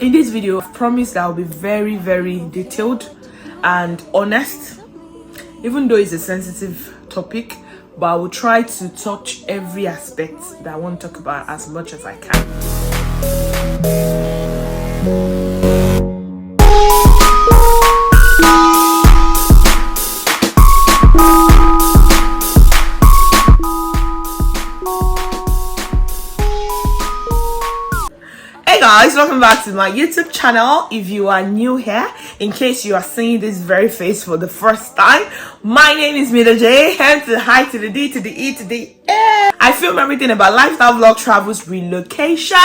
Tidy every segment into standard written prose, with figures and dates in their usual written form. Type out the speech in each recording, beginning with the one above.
In this video, I've promised that I'll be very, very detailed and honest, even though it's a sensitive topic, but I will try to touch every aspect that I want to talk about as much as I can. Hey guys, welcome back to my YouTube channel. If you are new here, in case you are seeing this very face for the first time, my name is Mide Jay, and to the hi to the D to the E to the A. I film everything about lifestyle, vlog, travels, relocation.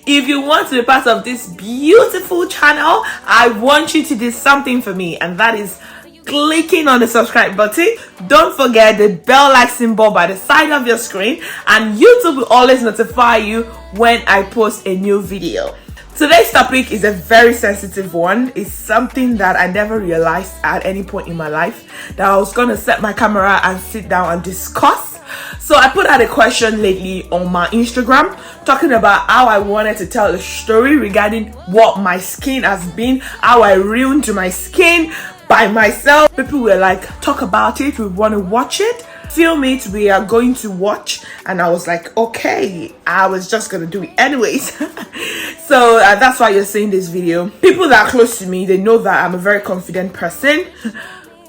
If you want to be part of this beautiful channel, I want you to do something for me, and that is clicking on the subscribe button. Don't forget the bell-like symbol by the side of your screen, and YouTube will always notify you when I post a new video. Today's topic is a very sensitive one. It's something that I never realized at any point in my life that I was gonna set my camera and sit down and discuss. So I put out a question lately on my Instagram talking about how I wanted to tell a story regarding what my skin has been, how I ruined my skin by myself. People were like, talk about it, we want to watch it, film it, we are going to watch. And I was like, okay, I was just gonna do it anyways. So that's why you're seeing this video. People that are close to me, they know that I'm a very confident person.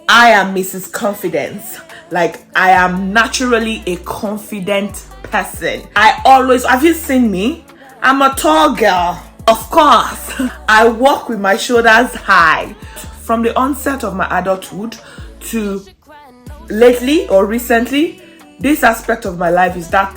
I am Mrs. Confidence. Like, I am naturally a confident person. Have you seen me? I'm a tall girl. Of course, I walk with my shoulders high. From the onset of my adulthood to lately or recently, this aspect of my life is that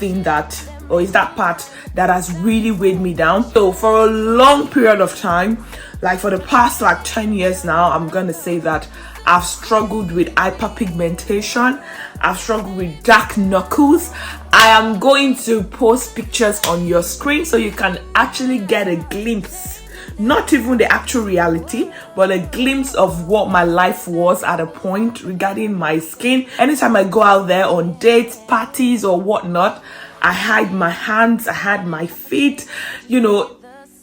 part that has really weighed me down. So for a long period of time, like for the past 10 years now, I'm gonna say that I've struggled with hyperpigmentation. I've struggled with dark knuckles. I am going to post pictures on your screen so you can actually get a glimpse, not even the actual reality, but a glimpse of what my life was at a point regarding my skin. Anytime I go out there on dates, parties or whatnot, I hide my hands, I hide my feet.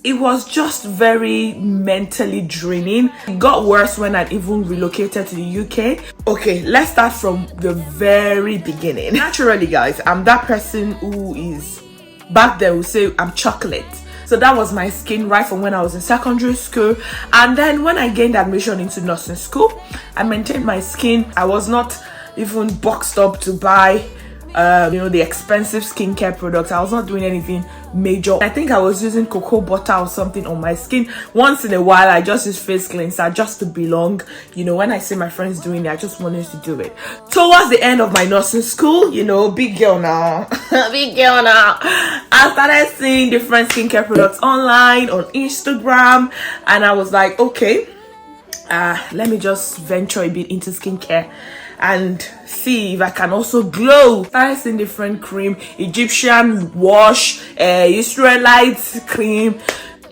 It was just very mentally draining. It got worse when I even relocated to the UK. Okay, let's start from the very beginning. Naturally, guys, I'm that person who is, back then we say I'm chocolate. So that was my skin right from when I was in secondary school. And then when I gained admission into nursing school, I maintained my skin. I was not even boxed up to buy the expensive skincare products. I was not doing anything major. I think I was using cocoa butter or something on my skin. Once in a while, I just use face cleanser just to belong. When I see my friends doing it, I just wanted to do it. Towards the end of my nursing school, big girl now. Big girl now. I started seeing different skincare products online, on Instagram, and I was like, okay, let me just venture a bit into skincare and see if I can also glow. Started seeing different cream, Egyptian wash, Israelite cream,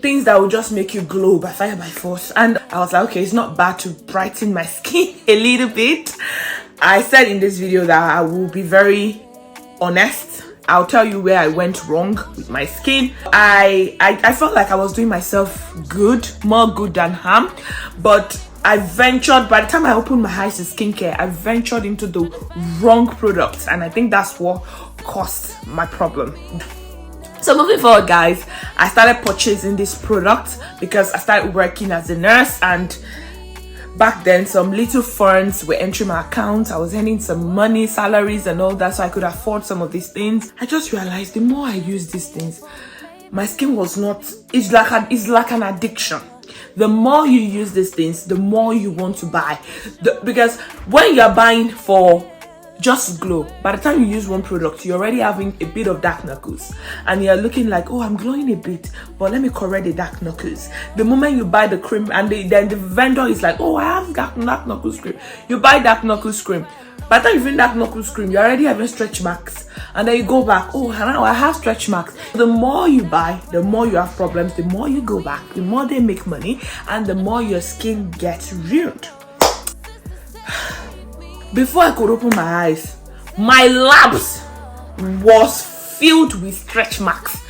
things that will just make you glow by fire by force. And I was like, okay, it's not bad to brighten my skin a little bit. I said in this video that I will be very honest. I'll tell you where I went wrong with my skin. I felt like I was doing myself good, more good than harm, but I ventured, by the time I opened my eyes to skincare, I ventured into the wrong products, and I think that's what caused my problem. So moving forward, guys, I started purchasing this product because I started working as a nurse, and back then some little funds were entering my account. I was earning some money, salaries and all that, so I could afford some of these things. I just realized the more I use these things, my skin was not, it's like an addiction. The more you use these things, the more you want to buy. Because when you're buying for just glow, by the time you use one product, you're already having a bit of dark knuckles, and you're looking like, oh, I'm glowing a bit, but let me correct the dark knuckles. The moment you buy the cream, and then the vendor is like, oh, I have dark knuckles cream. You buy dark knuckles cream. By the time you finish dark knuckles cream, you're already having stretch marks, and then you go back, oh, now I have stretch marks. The more you buy, the more you have problems. The more you go back, the more they make money, and the more your skin gets ruined. Before I could open my eyes, my labs was filled with stretch marks.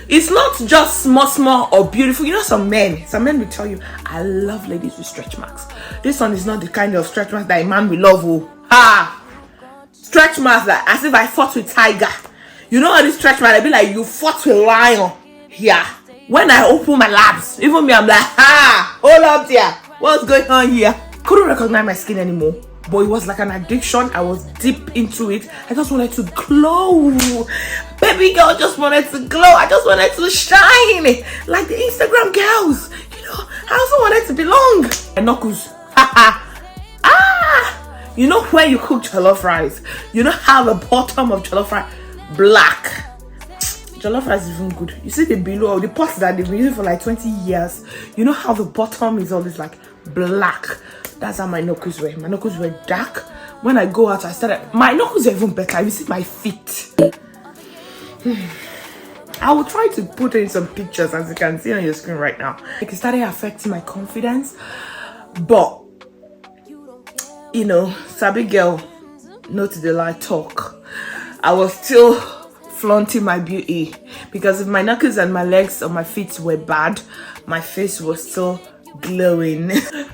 It's not just small or beautiful. You know, some men will tell you, I love ladies with stretch marks. This one is not the kind of stretch marks that a man will love. Oh, stretch marks that as if I fought with tiger. You know all this stretch marks, I be like, you fought with lion. Yeah. When I open my labs, even me, I'm like, hold up there. What's going on here? Couldn't recognize my skin anymore. But it was like an addiction. I was deep into it. I just wanted to glow. Baby girl just wanted to glow. I just wanted to shine. Like the Instagram girls. You know, I also wanted to belong. My knuckles. You know when you cook jollof rice, you know how the bottom of jollof rice black. Jollof rice is even good. You see the below, the pots that they've been using for like 20 years. You know how the bottom is always like black. That's how my knuckles were. My knuckles were dark. When I go out, my knuckles are even better. You see my feet. I will try to put in some pictures as you can see on your screen right now. Like, it started affecting my confidence. But, you know, sabi girl, no to the lie talk. I was still flaunting my beauty. Because if my knuckles and my legs or my feet were bad, my face was still glowing.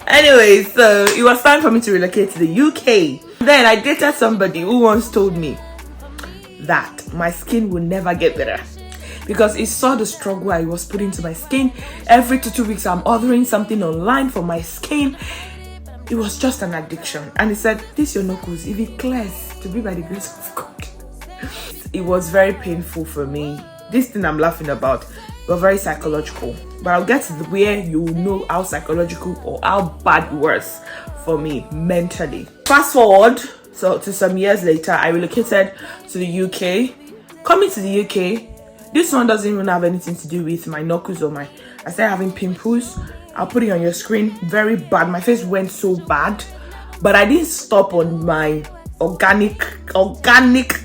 Anyway, so it was time for me to relocate to the UK. Then I dated somebody who once told me that my skin will never get better because he saw the struggle I was putting into my skin. Every 2 weeks I'm ordering something online for my skin. It was just an addiction, and he said, this your knuckles, if it clears, to be by the grace of God. It was very painful for me. This thing I'm laughing about was very psychological, but I'll get to where you know how psychological or how bad it was for me mentally. Fast forward to some years later, I relocated to the UK. Coming to the UK, this one doesn't even have anything to do with my knuckles or I started having pimples. I'll put it on your screen. Very bad. My face went so bad, but I didn't stop on my organic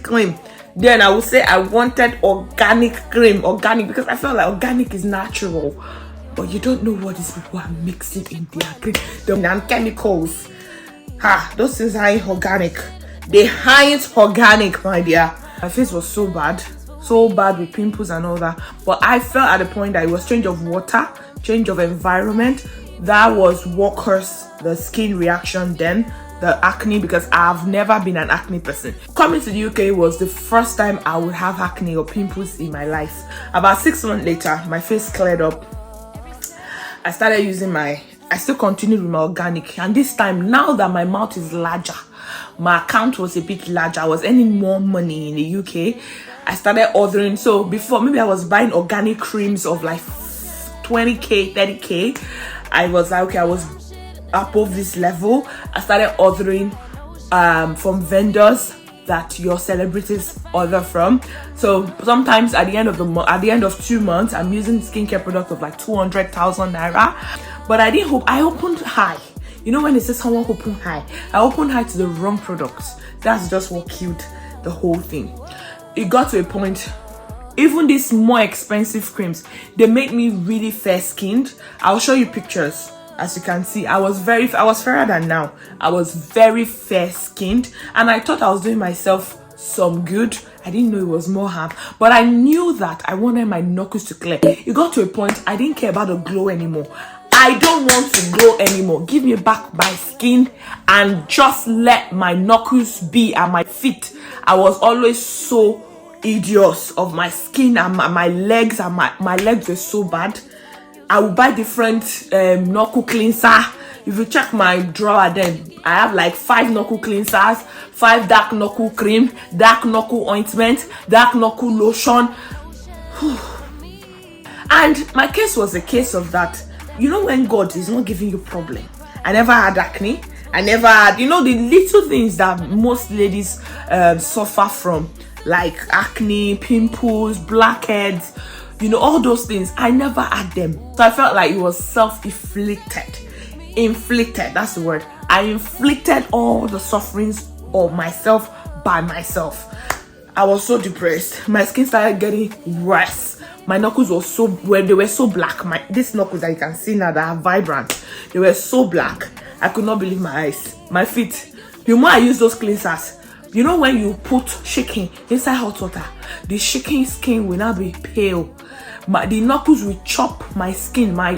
cream. Then I would say I wanted organic cream. Organic, because I felt like organic is natural. But you don't know what these people are mixing in their cream. The non-chemicals. Those things aren't organic. They aren't organic, my dear. My face was so bad with pimples and all that. But I felt at the point that it was change of water, change of environment. That was what caused the skin reaction then. The acne, because I've never been an acne person. Coming to the UK was the first time I would have acne or pimples in my life. About 6 months later, my face cleared up. I started using I still continued with my organic, and this time, now that my mouth is larger, my account was a bit larger, I was earning more money in the UK. I started ordering. So before, maybe I was buying organic creams of like 20k, 30k. I was like, okay, I was above this level. I started ordering from vendors that your celebrities order from. So sometimes at the end of at the end of 2 months, I'm using skincare product of like 200,000 naira. But I didn't hope. I opened high. You know when it says someone open high, I opened high to the wrong products. That's just what killed the whole thing. It got to a point. Even these more expensive creams, they make me really fair skinned. I'll show you pictures. As you can see, I was fairer than now. I was very fair skinned, and I thought I was doing myself some good. I didn't know it was more harm, but I knew that I wanted my knuckles to clear. It got to a point I didn't care about the glow anymore. I don't want to glow anymore. Give me back my skin and just let my knuckles be, and my feet. I was always so idiot of my skin and my legs, and my legs were so bad. I will buy different knuckle cleanser. If you check my drawer, then I have like 5 knuckle cleansers, 5 dark knuckle cream, dark knuckle ointment, dark knuckle lotion. And my case was a case of that. You know when God is not giving you problem. I never had acne. I never had, you know, the little things that most ladies suffer from, like acne, pimples, blackheads. You know, all those things, I never had them. So I felt like it was self-inflicted. Inflicted, that's the word. I inflicted all the sufferings of myself by myself. I was so depressed. My skin started getting worse. My knuckles were they were so black. These knuckles that you can see now that are vibrant, they were so black. I could not believe my eyes. My feet. The more I use those cleansers, you know when you put shaking inside hot water, the shaking skin will now be pale. the knuckles will chop my skin, my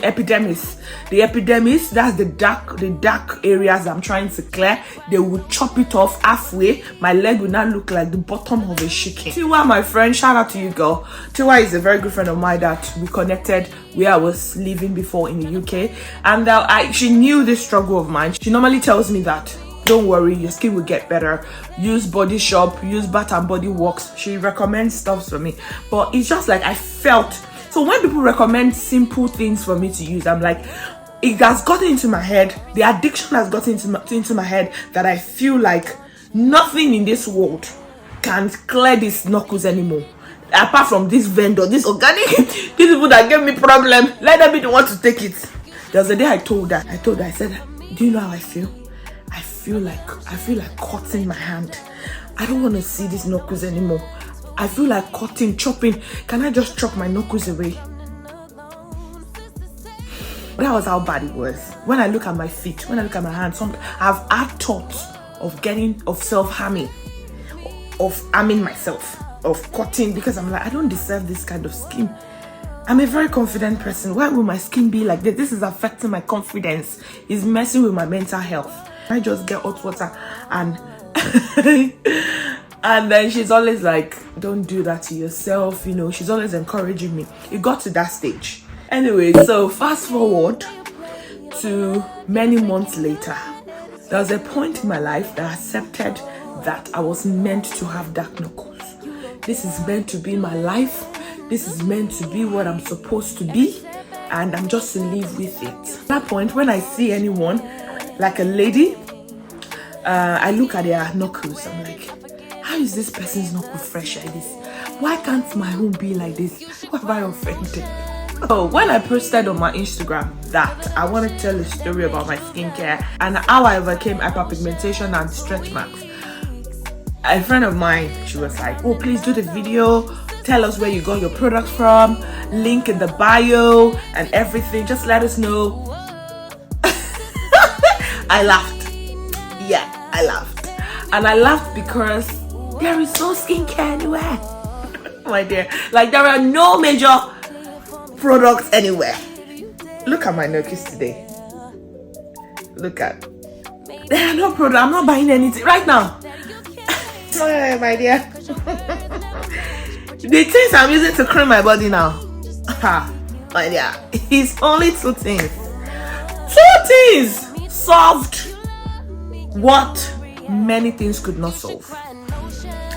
epidermis. The epidermis, that's the dark areas I'm trying to clear. They will chop it off halfway. My leg will now look like the bottom of a chicken. Tiwa, my friend, shout out to you, girl. Tiwa is a very good friend of mine that we connected where I was living before in the UK, and she knew this struggle of mine. She normally tells me that, don't worry, your skin will get better. Use Body Shop, use Bath and Body Works. She recommends stuff for me. But it's just like I felt. So when people recommend simple things for me to use, I'm like, it has gotten into my head. The addiction has gotten into my head that I feel like nothing in this world can clear these knuckles anymore. Apart from this vendor, this organic, these people that gave me problem, let them be the one to take it. There was a day I told her, I said, do you know how I feel? I feel like cutting my hand. I don't want to see these knuckles anymore. I feel like cutting, chopping. Can I just chop my knuckles away? That was how bad it was. When I look at my feet, when I look at my hands, I've had thoughts of self-harming, of harming myself, of cutting, because I'm like, I don't deserve this kind of skin. I'm a very confident person. Why will my skin be like this? This is affecting my confidence. It's messing with my mental health. I just get hot water and and then she's always like, don't do that to yourself, you know. She's always encouraging me. It got to that stage. Anyway, so fast forward to many months later. There was a point in my life that I accepted that I was meant to have dark knuckles. This is meant to be my life. This is meant to be what I'm supposed to be, and I'm just to live with it. At that point, when I see anyone, like a lady, I look at their knuckles. I'm like, how is this person's knuckle fresh like this? Why can't my own be like this? What have I offended? Oh, when I posted on my Instagram that I want to tell a story about my skincare and how I overcame hyperpigmentation and stretch marks, a friend of mine, she was like, oh, please do the video. Tell us where you got your products from. Link in the bio and everything. Just let us know. I laughed. Yeah, I laughed. And I laughed because there is no skincare anywhere. My dear. Like, there are no major products anywhere. Look at my knuckles today. Look at. There are no products. I'm not buying anything right now. Oh, my dear. The things I'm using to cream my body now. My dear. It's only two things. Two things solved what many things could not solve.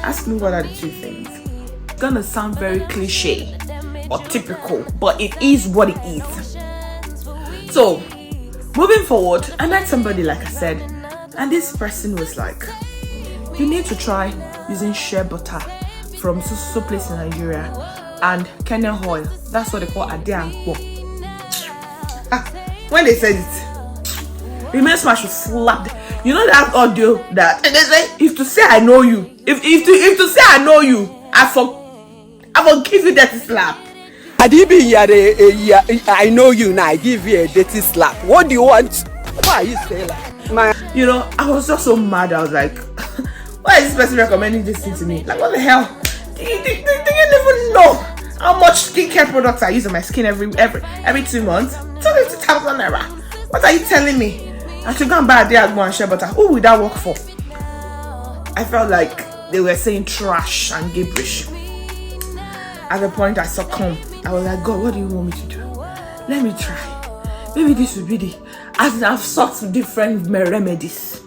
Ask me what are the two things. It's gonna sound very cliche or typical, but it is what it is. So, moving forward, I met somebody, like I said, and this person was like, you need to try using shea butter from so place in Nigeria and Kenya oil. That's what they call Adeangbo. When they said it, remains my should slap. You know that audio that and they say, if to say I know you, if to say I know you, I will give you that slap. I know you now. I give you a dirty slap. What do you want? Why are you saying that? You know, I was just so mad. I was like, why is this person recommending this thing to me? Like, what the hell? Do you even know how much skincare products I use on my skin every 2 months? 250,000 naira. What are you telling me? I should go and buy a Adeangbo and shea butter. Who would that work for? I felt like they were saying trash and gibberish. At the point I succumbed, I was like, God, what do you want me to do? Let me try. Maybe this will be the. As I've sought different remedies,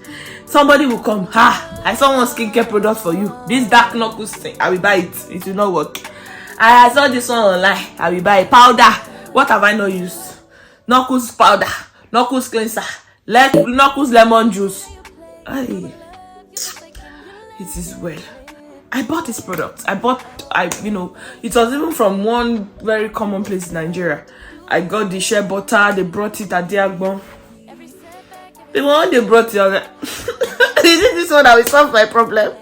somebody will come. I saw one skincare product for you. This dark knuckles thing, I will buy it. It will not work. I saw this one online. I will buy it. Powder. What have I not used? Knuckles powder, knuckles cleanser, knuckles lemon juice. It is well. I bought this product. it was even from one very common place in Nigeria. I got the shea butter. They brought it at Adeangbo. The one they brought it, I was like, is it this one that will solve my problem?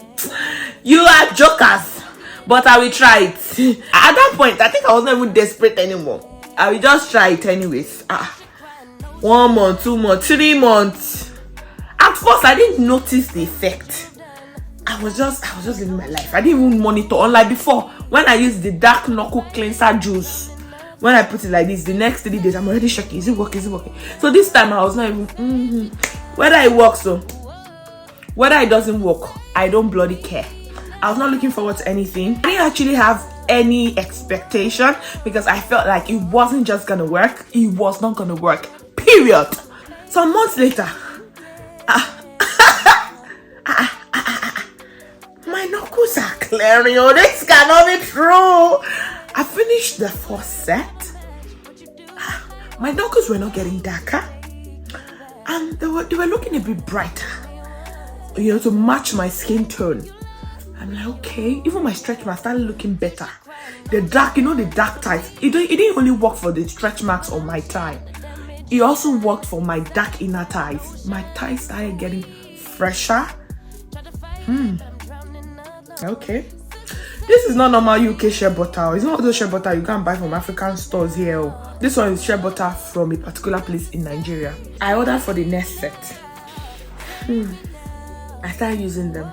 You are jokers, but I will try it. At that point, I think I was not even desperate anymore. I will just try it anyways. 1 month, 2 months, 3 months. At first, I didn't notice the effect. I was just living my life. I didn't even monitor. Unlike before, when I used the dark knuckle cleanser juice, when I put it like this, the next 3 days I'm already checking. Is it working? Is it working? So this time I was not even whether it works or whether it doesn't work, I don't bloody care. I was not looking forward to anything. I didn't actually have any expectation because I felt like it wasn't just gonna work. It was not gonna work. Period. Some months later, my knuckles are clearing. Oh, this cannot be true. I finished the first set. My knuckles were not getting darker, and they were looking a bit brighter, you know, to match my skin tone. I'm like, okay. Even my stretch marks started looking better. The dark, you know, the dark ties. It didn't only work for the stretch marks on my thigh. It also worked for my dark inner thighs. My thighs started getting fresher. Okay. This is not normal UK shea butter. It's not those shea butter you can buy from African stores here. This one is shea butter from a particular place in Nigeria. I ordered for the next set. I started using them.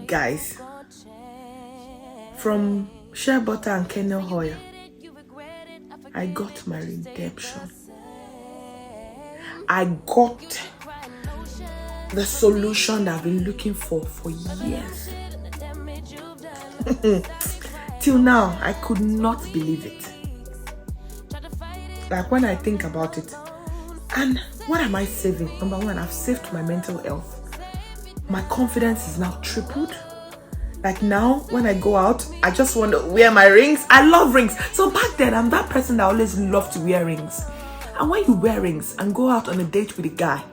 Guys, from shea butter and kernel oil, I got my redemption. I got the solution that I've been looking for years. Till now, I could not believe it. Like when I think about it. And what am I saving? Number one, I've saved my mental health. My confidence is now tripled. Like now, when I go out, I just want to wear my rings. I love rings. So back then, I'm that person that always loved to wear rings. And when you wear rings and go out on a date with a guy,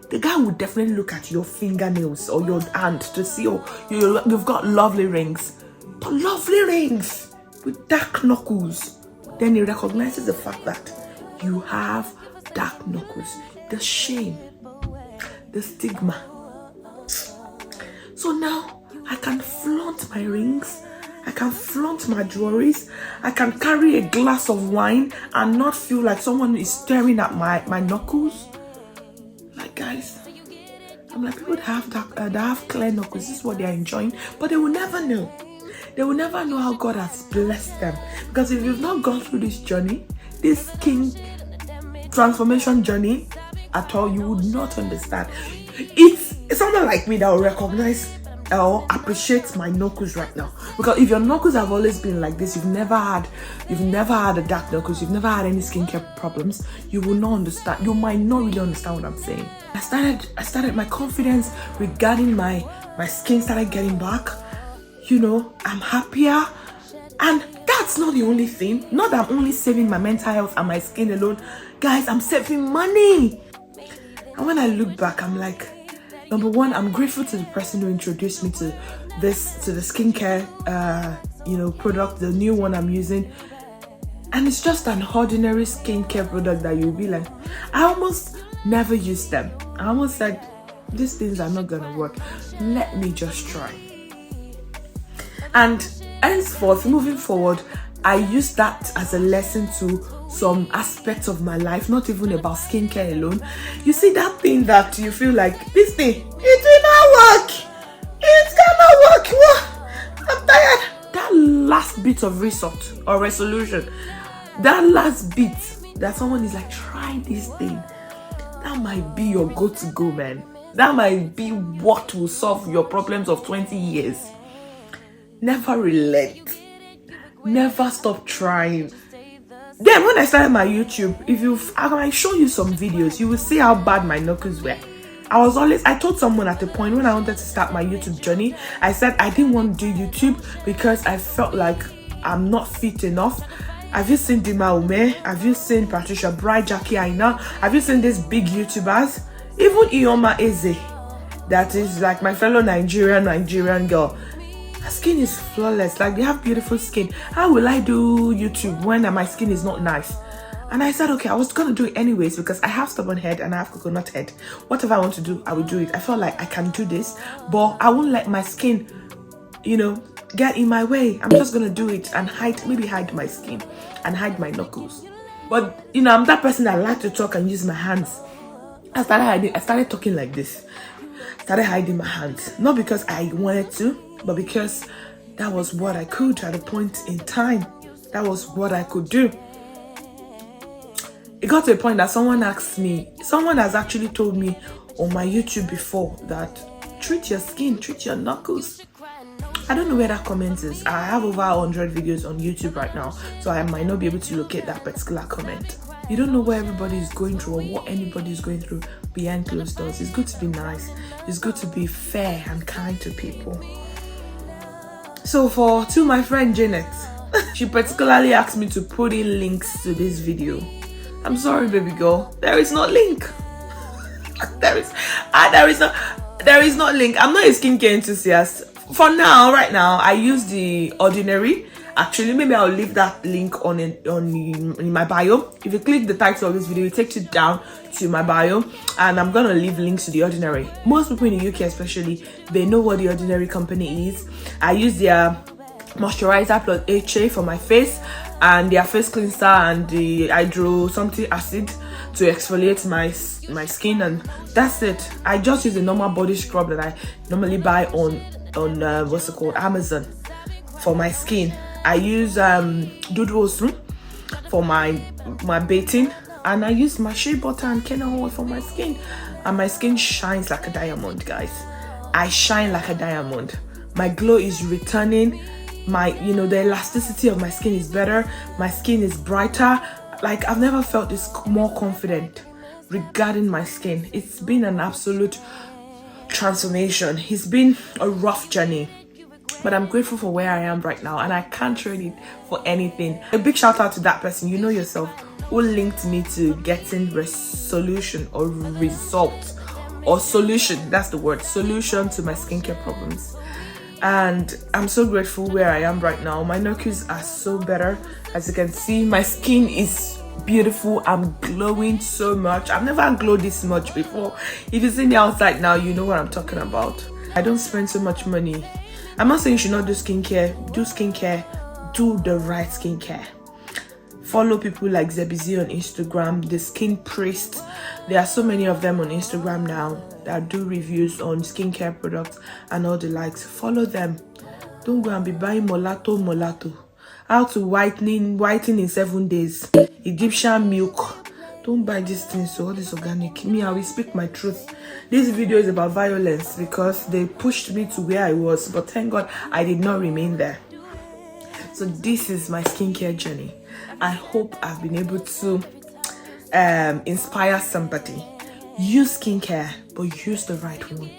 the guy will definitely look at your fingernails or your hand to see, oh, you've got lovely rings. But lovely rings with dark knuckles. Then he recognizes the fact that you have dark knuckles. The shame, the stigma. So now I can flaunt my rings, I can flaunt my jewelries, I can carry a glass of wine and not feel like someone is staring at my knuckles. Like, guys, I'm like, people that have clear knuckles, this is what they're enjoying, but they will never know. They will never know how God has blessed them. Because if you've not gone through this journey, this skin transformation journey at all, you would not understand. It's someone like me that will recognize or appreciate my knuckles right now. Because if your knuckles have always been like this, you've never had a dark knuckles, you've never had any skincare problems, you will not understand. You might not really understand what I'm saying. I started my confidence regarding my skin started getting back. You know, I'm happier. And that's not the only thing. Not that I'm only saving my mental health and my skin alone. Guys, I'm saving money. And when I look back, I'm like, number one, I'm grateful to the person who introduced me to the skincare, product, the new one I'm using. And it's just an ordinary skincare product that you'll be like, I almost never use them. I almost said, these things are not gonna work. Let me just try. And henceforth, moving forward, I use that as a lesson to some aspects of my life, not even about skincare alone. You see that thing that you feel like, this thing, it will not work. It cannot work. What? I'm tired. That last bit of resort or resolution, that last bit that someone is like, try this thing. That might be your go-to-go, man. That might be what will solve your problems of 20 years. Never relent. Never stop trying. Then when I started my YouTube, I can show you some videos, you will see how bad my knuckles were. I told someone at the point when I wanted to start my YouTube journey, I said I didn't want to do YouTube because I felt like I'm not fit enough. Have you seen Dima Ume? Have you seen Patricia Bright, Jackie Aina? Have you seen these big YouTubers? Even Ioma Eze, that is like my fellow Nigerian girl. Her skin is flawless, like they have beautiful skin. How will I do YouTube when my skin is not nice? And I said, okay, I was gonna do it anyways because I have stubborn head and I have coconut head. Whatever I want to do, I will do it. I felt like I can do this, but I won't let my skin, get in my way. I'm just gonna do it and maybe hide my skin and hide my knuckles. But I'm that person that like to talk and use my hands. I started talking like this. Started hiding my hands, not because I wanted to, but because that was what I could at a point in time. That was what I could do. It got to a point that someone has actually told me on my YouTube before that treat your skin, treat your knuckles. I don't know where that comment is. I have over 100 videos on YouTube right now, so I might not be able to locate that particular comment. You don't know what everybody is going through or what anybody is going through behind closed doors. It's good to be nice. It's good to be fair and kind to people. So to my friend Janet, she particularly asked me to put in links to this video. I'm sorry, baby girl. There is no link. there is no link. I'm not a skincare enthusiast. For now, right now, I use the Ordinary. Actually, maybe I'll leave that link in my bio. If you click the title of this video, it takes you down to my bio, and I'm gonna leave links to the Ordinary. Most people in the UK, especially, they know what the Ordinary company is. I use their moisturizer plus HA for my face, and their face cleanser and the hydro something acid to exfoliate my skin, and that's it. I just use a normal body scrub that I normally buy on what's it called, Amazon, for my skin. I use Dudu for my bathing, and I use my shea butter and canola oil for my skin, and my skin shines like a diamond, guys. I shine like a diamond. My glow is returning. The elasticity of my skin is better. My skin is brighter. Like, I've never felt this more confident regarding my skin. It's been an absolute transformation. It's been a rough journey, but I'm grateful for where I am right now, and I can't trade it for anything. A big shout out to that person, you know yourself, who linked me to getting solution or result or solution. That's the word, solution to my skincare problems. And I'm so grateful where I am right now. My knuckles are so better. As you can see, my skin is beautiful. I'm glowing so much. I've never glowed this much before. If you see me outside now, you know what I'm talking about. I don't spend so much money. I'm not saying you should not do skincare. Do skincare. Do the right skincare. Follow people like Zebizi on Instagram, the Skin Priest. There are so many of them on Instagram now that do reviews on skincare products and all the likes. Follow them. Don't go and be buying molato. How to whiten in 7 days. Egyptian milk. Don't buy these things. So all this organic. Me, I will speak my truth. This video is about violence because they pushed me to where I was, but thank God I did not remain there. So this is my skincare journey. I hope I've been able to inspire somebody. Use skincare, but use the right one.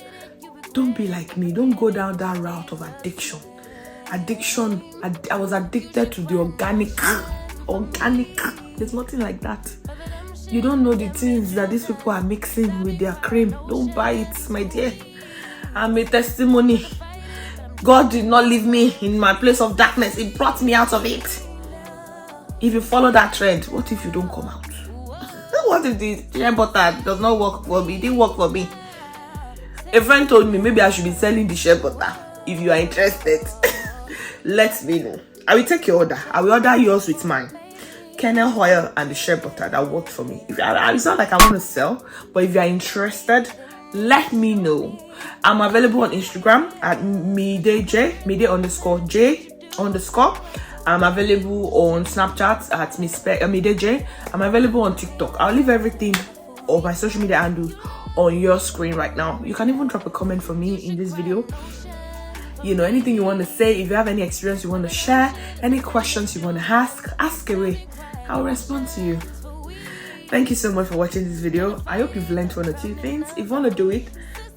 Don't be like me. Don't go down that route of addiction. I was addicted to the organic. There's nothing like that. You don't know the things that these people are mixing with their cream. Don't buy it, my dear. I'm a testimony. God did not leave me in my place of darkness. He brought me out of it. If you follow that trend, what if you don't come out? What if the shea butter does not work for me? It didn't work for me. A friend told me maybe I should be selling the shea butter. If you are interested, let me know. I will take your order. I will order yours with mine. Kernel oil and the shea butter that worked for me. It's not like I want to sell, but if you are interested, let me know. I'm available on Instagram at Mide Jay, Mide_J_. I'm available on Snapchat at Mide Jay. I'm available on TikTok. I'll leave everything of my social media handles on your screen right now. You can even drop a comment for me in this video. You know, anything you want to say, if you have any experience you want to share, any questions you want to ask away. I'll respond to you. Thank you so much for watching this video. I hope you've learned 1 or 2 things. If you want to do it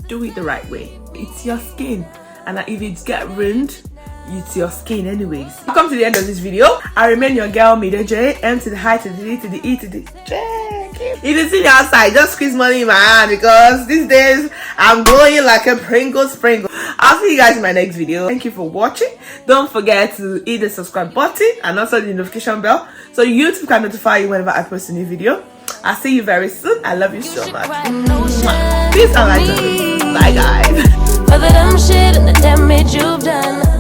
the right way. It's your skin, and if it gets ruined, it's your skin anyways. Welcome to the end of this video. I remain your girl, Mide Jay, M to the I to the D to the E to the J. If you see me outside, just squeeze money in my hand because these days I'm glowing like a Pringles sprinkle. I'll see you guys in my next video. Thank you for watching. Don't forget to hit the subscribe button and also the notification bell so YouTube can notify you whenever I post a new video. I'll see you very soon. I love you so much. Peace and light. Bye guys. For the dumb shit and the damage you've done.